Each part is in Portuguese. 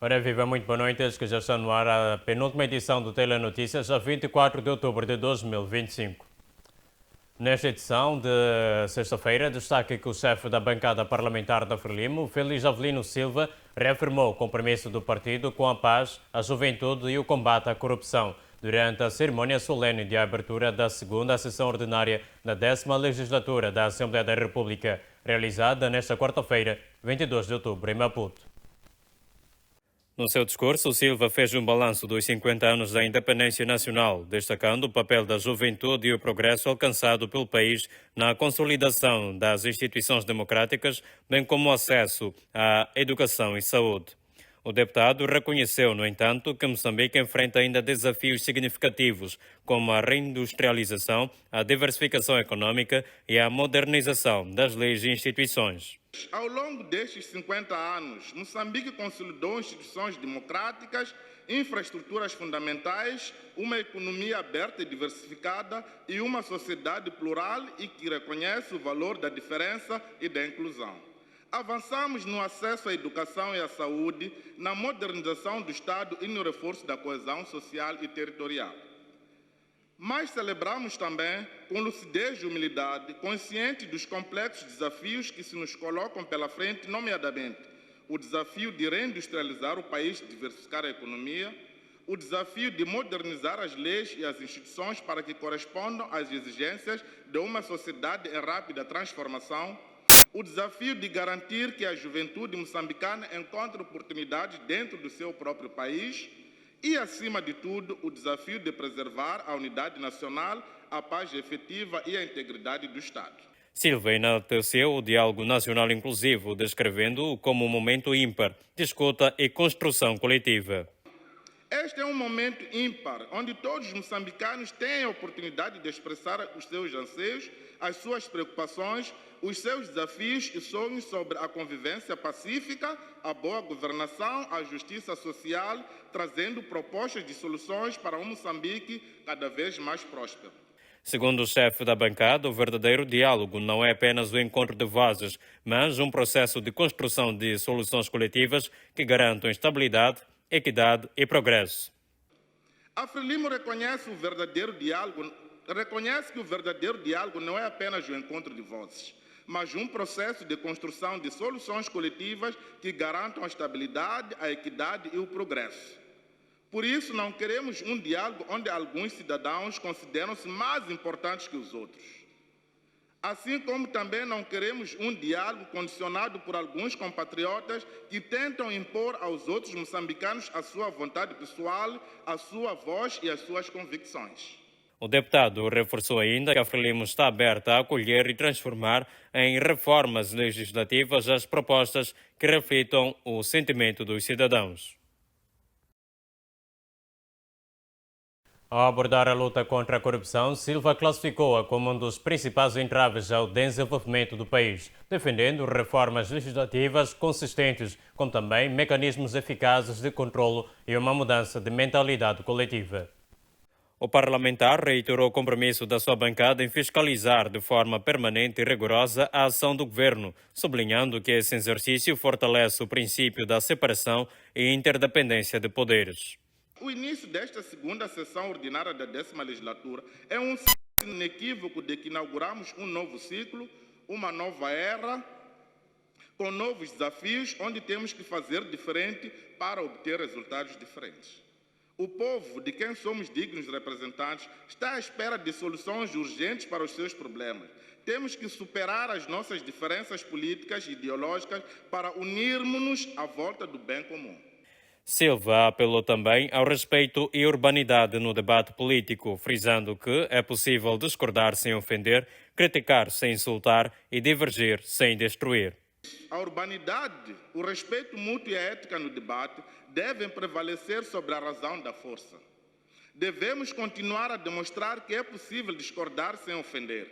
Ora viva, muito boa noite, que já está no ar a penúltima edição do Telenotícias, a 24 de outubro de 2025. Nesta edição de sexta-feira, destaca que o chefe da bancada parlamentar da Frelimo, Félix Avelino Silva, reafirmou o compromisso do partido com a paz, a juventude e o combate à corrupção, durante a cerimónia solene de abertura da segunda sessão ordinária da 10ª legislatura da Assembleia da República, realizada nesta quarta-feira, 22 de outubro, em Maputo. No seu discurso, Silva fez um balanço dos 50 anos da independência nacional, destacando o papel da juventude e o progresso alcançado pelo país na consolidação das instituições democráticas, bem como o acesso à educação e saúde. O deputado reconheceu, no entanto, que Moçambique enfrenta ainda desafios significativos, como a reindustrialização, a diversificação econômica e a modernização das leis e instituições. Ao longo destes 50 anos, Moçambique consolidou instituições democráticas, infraestruturas fundamentais, uma economia aberta e diversificada e uma sociedade plural e que reconhece o valor da diferença e da inclusão. Avançamos no acesso à educação e à saúde, na modernização do Estado e no reforço da coesão social e territorial. Mas celebramos também com lucidez e humildade, consciente dos complexos desafios que se nos colocam pela frente, nomeadamente o desafio de reindustrializar o país, diversificar a economia, o desafio de modernizar as leis e as instituições para que correspondam às exigências de uma sociedade em rápida transformação, o desafio de garantir que a juventude moçambicana encontre oportunidades dentro do seu próprio país e, acima de tudo, o desafio de preservar a unidade nacional, a paz efetiva e a integridade do Estado. Silva enalteceu o diálogo nacional inclusivo, descrevendo-o como um momento ímpar de escuta e construção coletiva. Este é um momento ímpar, onde todos os moçambicanos têm a oportunidade de expressar os seus anseios, as suas preocupações, os seus desafios e sonhos sobre a convivência pacífica, a boa governação, a justiça social, trazendo propostas de soluções para um Moçambique cada vez mais próspero. Segundo o chefe da bancada, o verdadeiro diálogo não é apenas o encontro de vozes, mas um processo de construção de soluções coletivas que garantam estabilidade, equidade e progresso. A Frelimo reconhece que o verdadeiro diálogo não é apenas o encontro de vozes, mas um processo de construção de soluções coletivas que garantam a estabilidade, a equidade e o progresso. Por isso, não queremos um diálogo onde alguns cidadãos consideram-se mais importantes que os outros. Assim como também não queremos um diálogo condicionado por alguns compatriotas que tentam impor aos outros moçambicanos a sua vontade pessoal, a sua voz e as suas convicções. O deputado reforçou ainda que a Frelimo está aberta a acolher e transformar em reformas legislativas as propostas que reflitam o sentimento dos cidadãos. Ao abordar a luta contra a corrupção, Silva classificou-a como um dos principais entraves ao desenvolvimento do país, defendendo reformas legislativas consistentes, como também mecanismos eficazes de controlo e uma mudança de mentalidade coletiva. O parlamentar reiterou o compromisso da sua bancada em fiscalizar de forma permanente e rigorosa a ação do governo, sublinhando que esse exercício fortalece o princípio da separação e interdependência de poderes. O início desta segunda sessão ordinária da 10ª legislatura é um sinal inequívoco de que inauguramos um novo ciclo, uma nova era, com novos desafios, onde temos que fazer diferente para obter resultados diferentes. O povo, de quem somos dignos representantes, está à espera de soluções urgentes para os seus problemas. Temos que superar as nossas diferenças políticas e ideológicas para unirmos-nos à volta do bem comum. Silva apelou também ao respeito e urbanidade no debate político, frisando que é possível discordar sem ofender, criticar sem insultar e divergir sem destruir. A urbanidade, o respeito mútuo e a ética no debate devem prevalecer sobre a razão da força. Devemos continuar a demonstrar que é possível discordar sem ofender,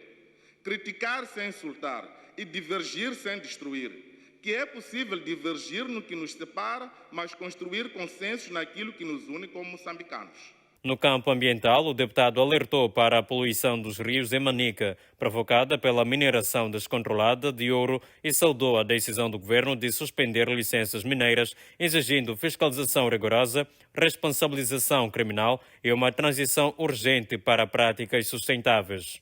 criticar sem insultar e divergir sem destruir. Que é possível divergir no que nos separa, mas construir consensos naquilo que nos une como moçambicanos. No campo ambiental, o deputado alertou para a poluição dos rios em Manica, provocada pela mineração descontrolada de ouro, e saudou a decisão do governo de suspender licenças mineiras, exigindo fiscalização rigorosa, responsabilização criminal e uma transição urgente para práticas sustentáveis.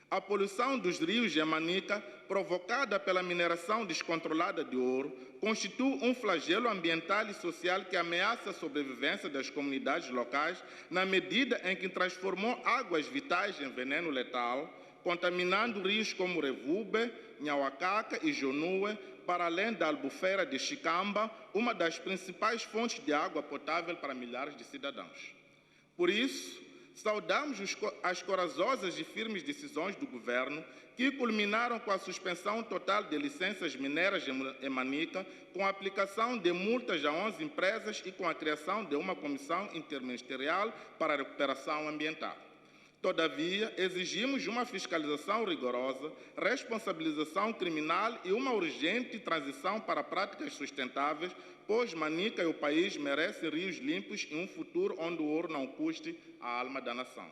A poluição dos rios de Manica, provocada pela mineração descontrolada de ouro, constitui um flagelo ambiental e social que ameaça a sobrevivência das comunidades locais, na medida em que transformou águas vitais em veneno letal, contaminando rios como Revube, Nhahuacaca e Jonue, para além da albufeira de Chicamba, uma das principais fontes de água potável para milhares de cidadãos. Por isso, saudamos as corajosas e firmes decisões do governo que culminaram com a suspensão total de licenças mineiras em Manica, com a aplicação de multas a 11 empresas e com a criação de uma comissão interministerial para a recuperação ambiental. Todavia, exigimos uma fiscalização rigorosa, responsabilização criminal e uma urgente transição para práticas sustentáveis, pois Manica e o país merecem rios limpos e um futuro onde o ouro não custe a alma da nação.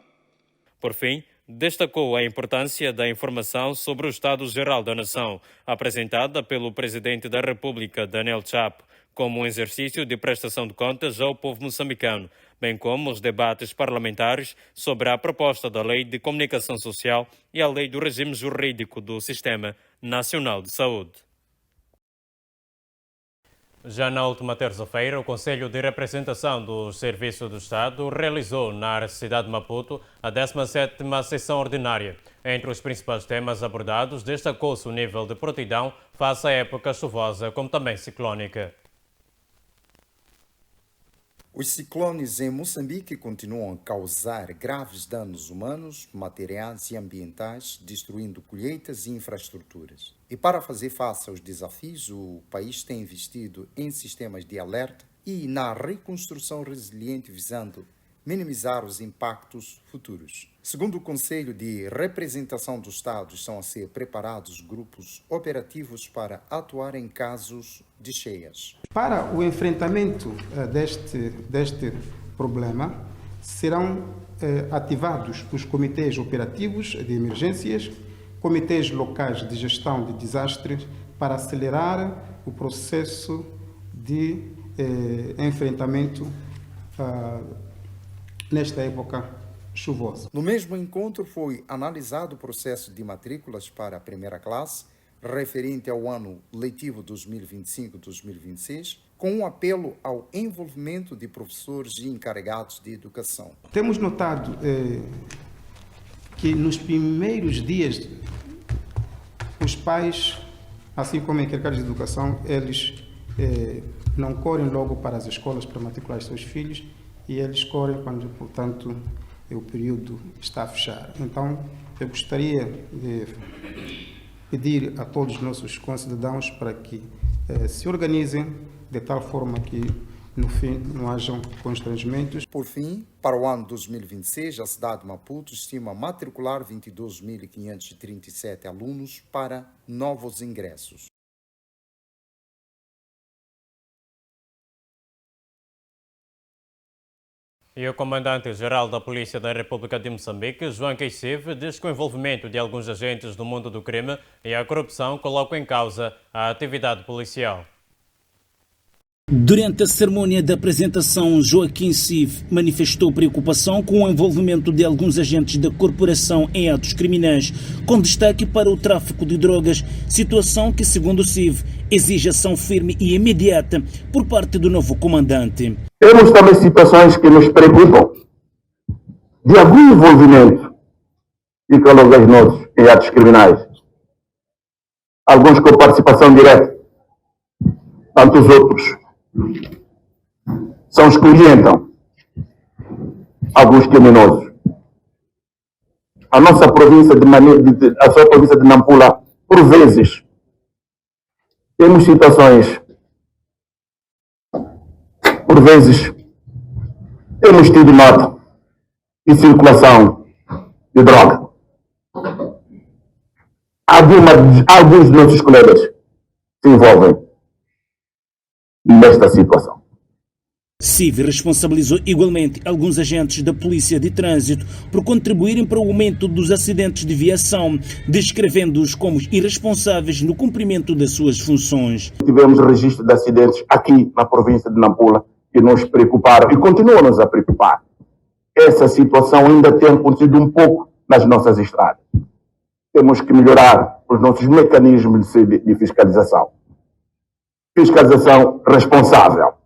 Por fim, destacou a importância da informação sobre o Estado-Geral da Nação, apresentada pelo Presidente da República, Daniel Chapo, como um exercício de prestação de contas ao povo moçambicano, bem como os debates parlamentares sobre a proposta da Lei de Comunicação Social e a Lei do Regime Jurídico do Sistema Nacional de Saúde. Já na última terça-feira, o Conselho de Representação do Serviço do Estado realizou na cidade de Maputo a 17ª sessão ordinária. Entre os principais temas abordados, destacou-se o nível de prontidão face à época chuvosa, como também ciclónica. Os ciclones em Moçambique continuam a causar graves danos humanos, materiais e ambientais, destruindo colheitas e infraestruturas. E para fazer face aos desafios, o país tem investido em sistemas de alerta e na reconstrução resiliente visando minimizar os impactos futuros. Segundo o Conselho de Representação do Estado, estão a ser preparados grupos operativos para atuar em casos de cheias. Para o enfrentamento deste problema, serão ativados os comitês operativos de emergências, comitês locais de gestão de desastres, para acelerar o processo de enfrentamento nesta época chuvosa. No mesmo encontro foi analisado o processo de matrículas para a primeira classe, referente ao ano letivo 2025-2026, com um apelo ao envolvimento de professores e encarregados de educação. Temos notado que nos primeiros dias os pais, assim como encarregados de educação, eles não correm logo para as escolas para matricular seus filhos, e eles correm quando, portanto, o período está a fechar. Então, eu gostaria de pedir a todos os nossos concidadãos para que se organizem de tal forma que, no fim, não hajam constrangimentos. Por fim, para o ano 2026, a cidade de Maputo estima matricular 22.537 alunos para novos ingressos. E o comandante-geral da Polícia da República de Moçambique, João Queicive, diz que o envolvimento de alguns agentes do mundo do crime e a corrupção colocam em causa a atividade policial. Durante a cerimônia de apresentação, Joaquim Cive manifestou preocupação com o envolvimento de alguns agentes da corporação em atos criminais, com destaque para o tráfico de drogas, situação que, segundo Cive, exige ação firme e imediata por parte do novo comandante. Temos também situações que nos preocupam de algum envolvimento de colegas nossos em atos criminais, alguns com participação direta, tantos outros são os que orientam, alguns criminosos. A nossa província de Nampula, por vezes, temos situações, por vezes, temos tido nota de circulação de droga. Alguns de nossos colegas se envolvem nesta situação. CIV responsabilizou igualmente alguns agentes da Polícia de Trânsito por contribuírem para o aumento dos acidentes de viação, descrevendo-os como irresponsáveis no cumprimento das suas funções. Tivemos registro de acidentes aqui na província de Nampula que nos preocuparam e continuam-nos a preocupar. Essa situação ainda tem acontecido um pouco nas nossas estradas. Temos que melhorar os nossos mecanismos de fiscalização. Fiscalização responsável.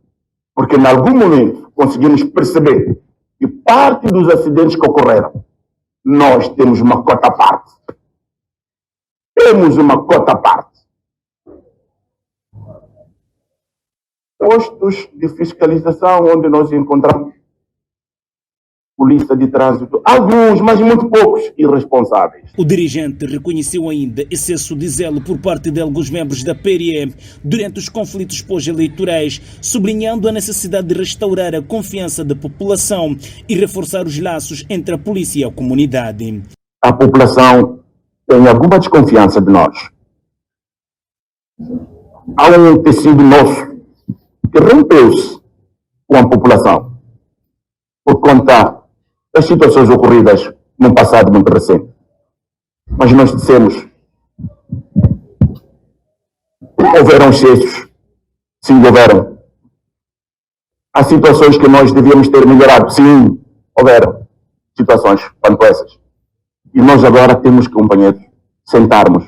Porque em algum momento conseguimos perceber que parte dos acidentes que ocorreram, nós temos uma cota à parte. Temos uma cota à parte. Postos de fiscalização onde nós encontramos polícia de trânsito, alguns, mas muito poucos, irresponsáveis. O dirigente reconheceu ainda excesso de zelo por parte de alguns membros da PRM durante os conflitos pós-eleitorais, sublinhando a necessidade de restaurar a confiança da população e reforçar os laços entre a polícia e a comunidade. A população tem alguma desconfiança de nós. Há um tecido nosso que rompeu-se com a população por conta das situações ocorridas num passado muito recente. Mas nós dissemos, houveram excessos, sim, houveram. Há situações que nós devíamos ter melhorado, sim, houveram situações quanto essas. E nós agora temos que, companheiros, sentarmos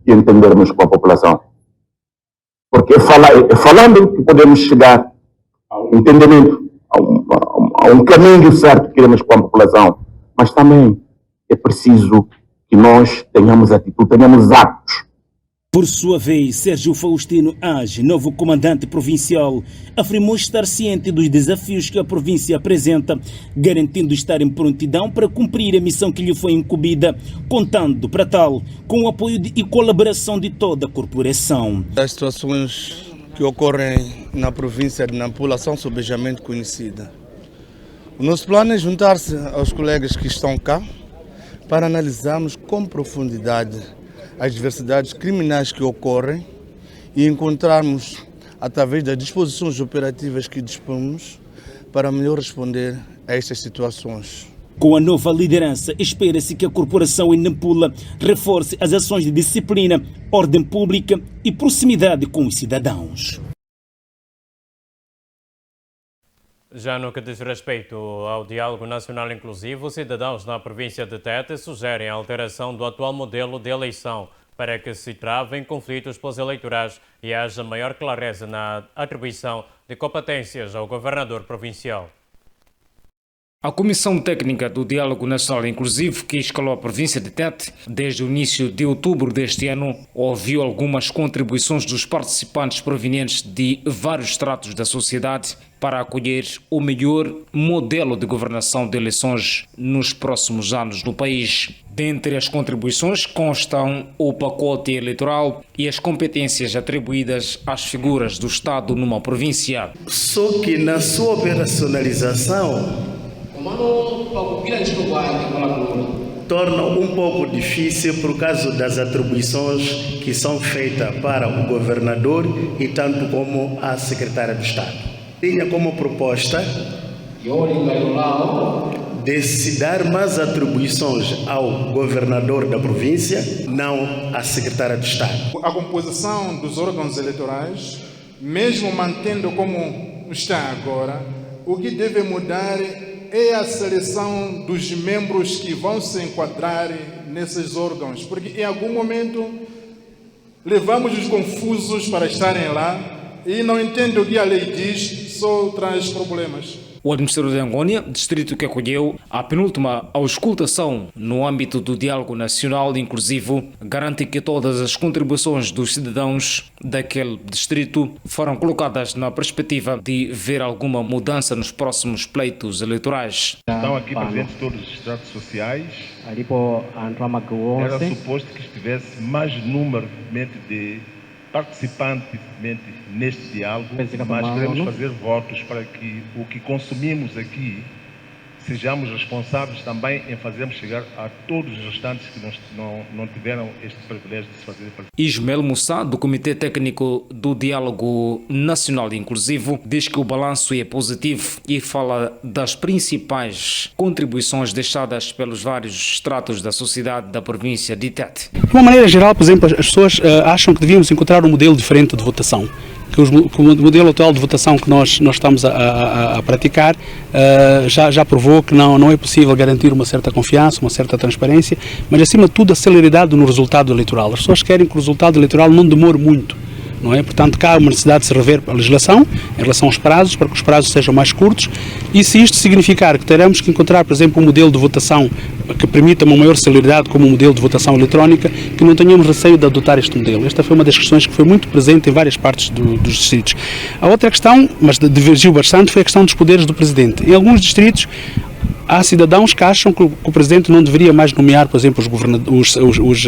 e entendermos com a população. Porque é falando que podemos chegar ao entendimento, a um caminho certo que queremos com a população. Mas também é preciso que nós tenhamos atitude, tenhamos atos. Por sua vez, Sérgio Faustino Age, novo comandante provincial, afirmou estar ciente dos desafios que a província apresenta, garantindo estar em prontidão para cumprir a missão que lhe foi incumbida, contando, para tal, com o apoio e colaboração de toda a corporação. As situações que ocorrem na província de Nampula são subejamente conhecidas. O nosso plano é juntar-se aos colegas que estão cá para analisarmos com profundidade as diversidades criminais que ocorrem e encontrarmos, através das disposições operativas que dispomos, para melhor responder a estas situações. Com a nova liderança, espera-se que a corporação em Nampula reforce as ações de disciplina, ordem pública e proximidade com os cidadãos. Já no que diz respeito ao diálogo nacional inclusivo, os cidadãos na província de Tete sugerem a alteração do atual modelo de eleição para que se travem conflitos pós-eleitorais e haja maior clareza na atribuição de competências ao governador provincial. A Comissão Técnica do Diálogo Nacional Inclusivo, que escalou a província de Tete desde o início de outubro deste ano, ouviu algumas contribuições dos participantes provenientes de vários estratos da sociedade para acolher o melhor modelo de governação de eleições nos próximos anos no país. Dentre as contribuições constam o pacote eleitoral e as competências atribuídas às figuras do Estado numa província. Só que na sua operacionalização torna um pouco difícil por causa das atribuições que são feitas para o governador e tanto como a secretária do Estado. Tinha como proposta de se dar mais atribuições ao governador da província, não à secretária do Estado. A composição dos órgãos eleitorais, mesmo mantendo como está agora, o que deve mudar é a seleção dos membros que vão se enquadrar nesses órgãos, porque em algum momento levamos os confusos para estarem lá e não entendem o que a lei diz, só traz problemas. O administrador de Angônia, distrito que acolheu a penúltima auscultação no âmbito do diálogo nacional inclusivo, garante que todas as contribuições dos cidadãos daquele distrito foram colocadas na perspectiva de ver alguma mudança nos próximos pleitos eleitorais. Estão aqui presentes todos os estratos sociais. Era suposto que estivesse mais número de participantes neste diálogo, mas queremos fazer votos para que o que consumimos aqui sejamos responsáveis também em fazermos chegar a todos os restantes que não tiveram este privilégio de se fazer participação. Ismael Moussa, do Comitê Técnico do Diálogo Nacional Inclusivo, diz que o balanço é positivo e fala das principais contribuições deixadas pelos vários estratos da sociedade da província de Tete. De uma maneira geral, por exemplo, as pessoas acham que devíamos encontrar um modelo diferente de votação. Que o modelo atual de votação que nós estamos a praticar já provou que não é possível garantir uma certa confiança, uma certa transparência, mas acima de tudo a celeridade no resultado eleitoral. As pessoas querem que o resultado eleitoral não demore muito. Não é? Portanto, cá há uma necessidade de se rever a legislação em relação aos prazos, para que os prazos sejam mais curtos, e se isto significar que teremos que encontrar, por exemplo, um modelo de votação que permita uma maior celeridade, como um modelo de votação eletrónica, que não tenhamos receio de adotar este modelo. Esta foi uma das questões que foi muito presente em várias partes dos distritos. A outra questão, mas divergiu bastante, foi a questão dos poderes do Presidente. Em alguns distritos, há cidadãos que acham que o Presidente não deveria mais nomear, por exemplo, os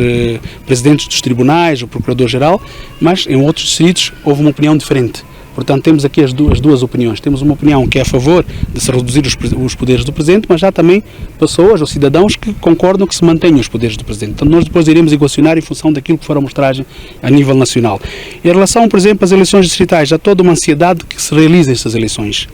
presidentes dos tribunais, o Procurador-Geral, mas em outros distritos houve uma opinião diferente. Portanto, temos aqui as duas opiniões. Temos uma opinião que é a favor de se reduzir os poderes do Presidente, mas já também pessoas ou cidadãos que concordam que se mantenham os poderes do Presidente. Então, nós depois iremos equacionar em função daquilo que for a mostragem a nível nacional. Em relação, por exemplo, às eleições distritais, há toda uma ansiedade que se realizem essas eleições.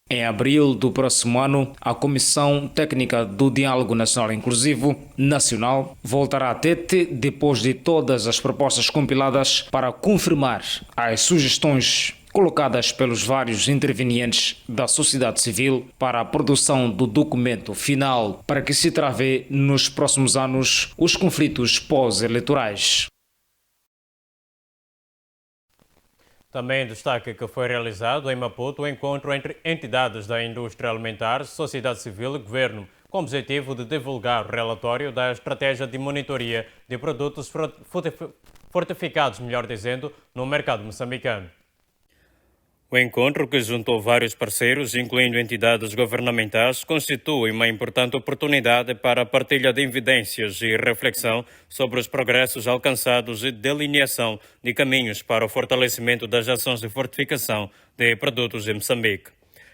Em abril do próximo ano, a Comissão Técnica do Diálogo Nacional Inclusivo Nacional voltará a Tete depois de todas as propostas compiladas para confirmar as sugestões colocadas pelos vários intervenientes da sociedade civil para a produção do documento final para que se trave nos próximos anos os conflitos pós-eleitorais. Também destaca que foi realizado em Maputo o encontro entre entidades da indústria alimentar, sociedade civil e governo, com o objetivo de divulgar o relatório da estratégia de monitoria de produtos fortificados, melhor dizendo, no mercado moçambicano. O encontro, que juntou vários parceiros, incluindo entidades governamentais, constitui uma importante oportunidade para a partilha de evidências e reflexão sobre os progressos alcançados e delineação de caminhos para o fortalecimento das ações de fortificação de produtos em Moçambique.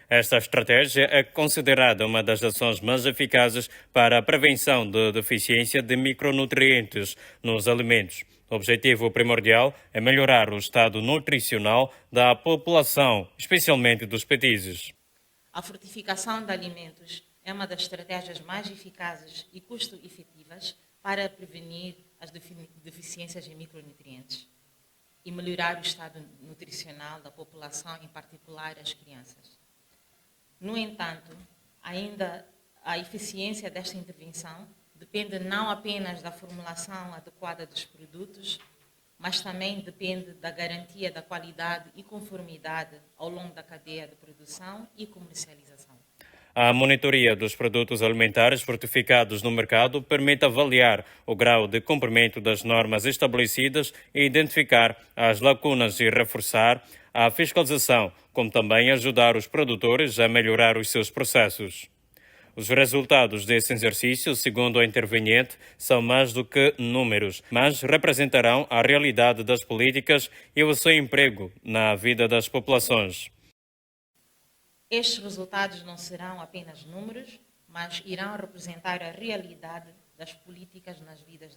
Esta estratégia é considerada uma das ações mais eficazes para a prevenção de deficiência de micronutrientes nos alimentos. O objetivo primordial é melhorar o estado nutricional da população, especialmente dos petizes. A fortificação de alimentos é uma das estratégias mais eficazes e custo-efetivas para prevenir as deficiências em micronutrientes e melhorar o estado nutricional da população, em particular as crianças. No entanto, ainda a eficiência desta intervenção depende não apenas da formulação adequada dos produtos, mas também depende da garantia da qualidade e conformidade ao longo da cadeia de produção e comercialização. A monitoria dos produtos alimentares fortificados no mercado permite avaliar o grau de cumprimento das normas estabelecidas e identificar as lacunas e reforçar a fiscalização, como também ajudar os produtores a melhorar os seus processos. Os resultados desse exercício, segundo a interveniente, são mais do que números, mas representarão a realidade das políticas e o seu emprego na vida das populações. Estes resultados não serão apenas números, mas irão representar a realidade das políticas nas vidas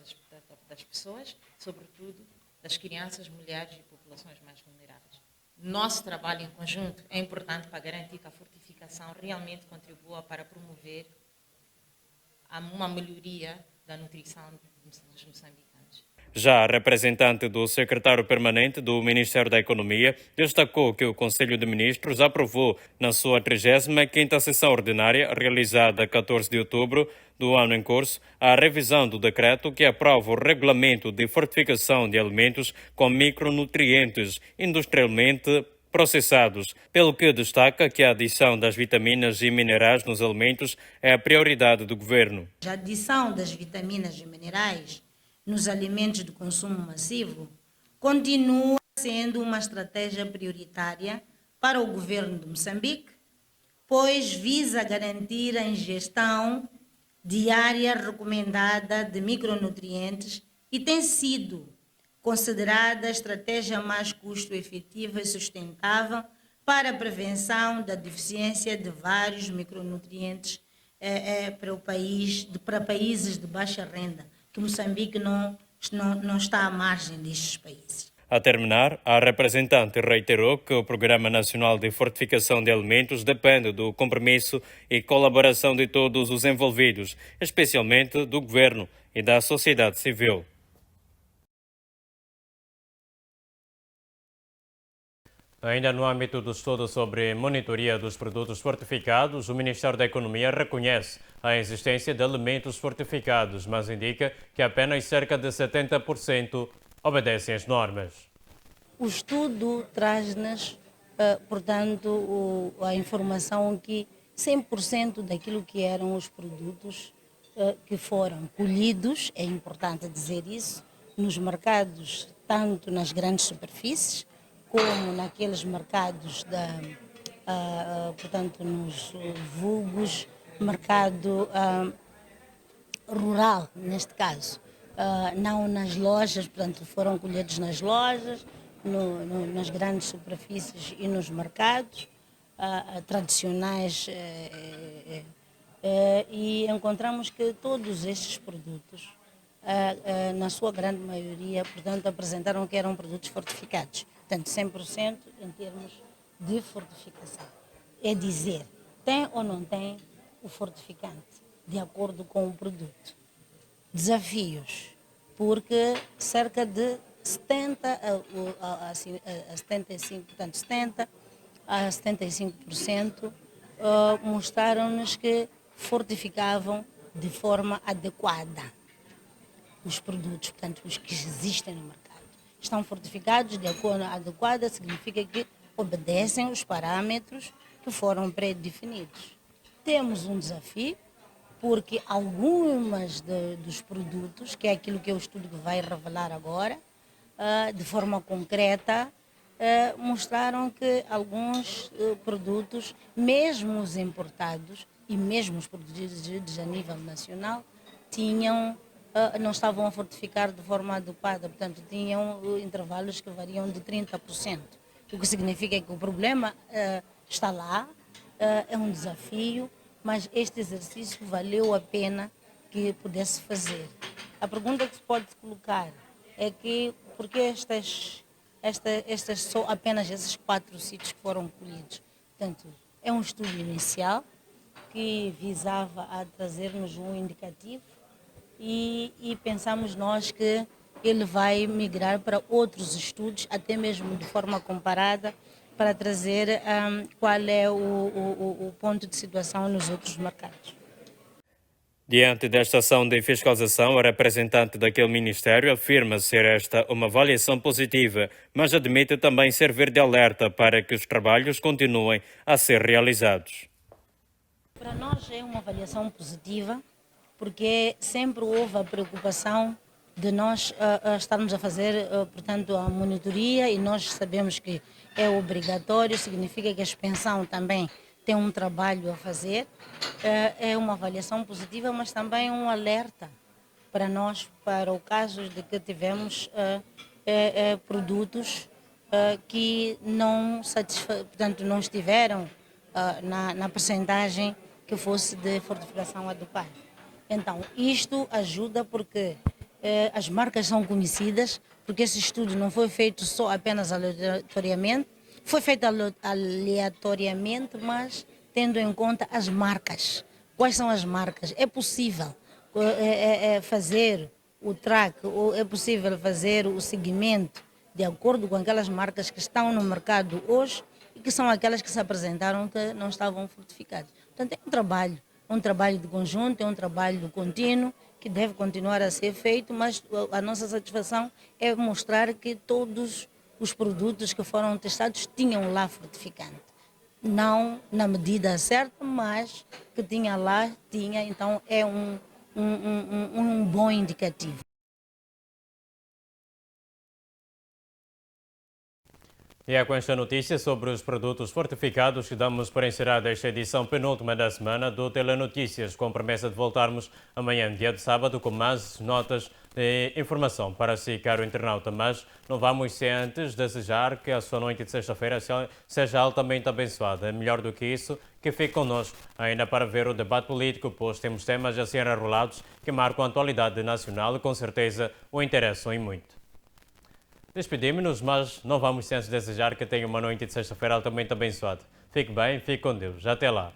das pessoas, sobretudo das crianças, mulheres e populações mais vulneráveis. Nosso trabalho em conjunto é importante para garantir que a fortificação realmente contribua para promover uma melhoria da nutrição dos moçambicanos. Já a representante do secretário permanente do Ministério da Economia destacou que o Conselho de Ministros aprovou na sua 35ª sessão ordinária, realizada a 14 de outubro do ano em curso, a revisão do decreto que aprova o regulamento de fortificação de alimentos com micronutrientes industrialmente processados, pelo que destaca que a adição das vitaminas e minerais nos alimentos é a prioridade do governo. A adição das vitaminas e minerais nos alimentos de consumo massivo continua sendo uma estratégia prioritária para o governo de Moçambique, pois visa garantir a ingestão diária recomendada de micronutrientes e tem sido considerada a estratégia mais custo-efetiva e sustentável para a prevenção da deficiência de vários micronutrientes para países de baixa renda, que Moçambique não está à margem destes países. A terminar, a representante reiterou que o Programa Nacional de Fortificação de Alimentos depende do compromisso e colaboração de todos os envolvidos, especialmente do governo e da sociedade civil. Ainda no âmbito do estudo sobre monitoria dos produtos fortificados, o Ministério da Economia reconhece a existência de alimentos fortificados, mas indica que apenas cerca de 70% obedecem às normas. O estudo traz-nos, portanto, a informação que 100% daquilo que eram os produtos que foram colhidos, é importante dizer isso, nos mercados, tanto nas grandes superfícies, como naqueles mercados, portanto, nos vulgos, mercado rural, neste caso. Não nas lojas, portanto, foram colhidos nas lojas, nas grandes superfícies e nos mercados tradicionais. E encontramos que todos estes produtos, na sua grande maioria, portanto, apresentaram que eram produtos fortificados. Portanto, 100% em termos de fortificação. É dizer, tem ou não tem o fortificante, de acordo com o produto. Desafios, porque cerca de 70 a 75% mostraram-nos que fortificavam de forma adequada os produtos, portanto, os que existem no mercado. Estão fortificados de forma adequada, significa que obedecem os parâmetros que foram pré-definidos. Temos um desafio, porque algumas dos produtos, que é aquilo que o estudo vai revelar agora, de forma concreta, mostraram que alguns produtos, mesmo os importados e mesmo os produzidos a nível nacional, não estavam a fortificar de forma adequada, portanto, tinham intervalos que variam de 30%. O que significa que o problema está lá, é um desafio, mas este exercício valeu a pena que pudesse fazer. A pergunta que se pode colocar é que, por que estas só apenas esses 4 sítios que foram colhidos? Portanto, é um estudo inicial que visava a trazer-nos um indicativo e pensamos nós que ele vai migrar para outros estudos, até mesmo de forma comparada, para trazer qual é o ponto de situação nos outros mercados. Diante desta ação de fiscalização, a representante daquele ministério afirma ser esta uma avaliação positiva, mas admite também servir de alerta para que os trabalhos continuem a ser realizados. Para nós é uma avaliação positiva, porque sempre houve a preocupação de nós estarmos a fazer, portanto, a monitoria, e nós sabemos que é obrigatório, significa que a expensão também tem um trabalho a fazer. É uma avaliação positiva, mas também um alerta para nós, para o caso de que tivemos produtos que não portanto, não estiveram na percentagem que fosse de fortificação adequada. Então, isto ajuda porque as marcas são conhecidas, porque esse estudo não foi feito só apenas aleatoriamente, foi feito aleatoriamente, mas tendo em conta as marcas. Quais são as marcas? É possível fazer o track, ou é possível fazer o seguimento de acordo com aquelas marcas que estão no mercado hoje e que são aquelas que se apresentaram que não estavam fortificadas. Portanto, é um trabalho de conjunto, é um trabalho contínuo que deve continuar a ser feito, mas a nossa satisfação é mostrar que todos os produtos que foram testados tinham lá fortificante. Não na medida certa, mas que tinha lá, então é um bom indicativo. E é com esta notícia sobre os produtos fortificados que damos por encerrada esta edição penúltima da semana do Telenotícias, com promessa de voltarmos amanhã, dia de sábado, com mais notas de informação para si, caro internauta, mas não vamos sem antes desejar que a sua noite de sexta-feira seja altamente abençoada. É melhor do que isso, que fique connosco ainda para ver o debate político, pois temos temas a ser enrolados que marcam a atualidade nacional e com certeza o interessam em muito. Despedimos-nos, mas não vamos sem antes desejar que tenha uma noite de sexta-feira altamente abençoada. Fique bem, fique com Deus. Até lá.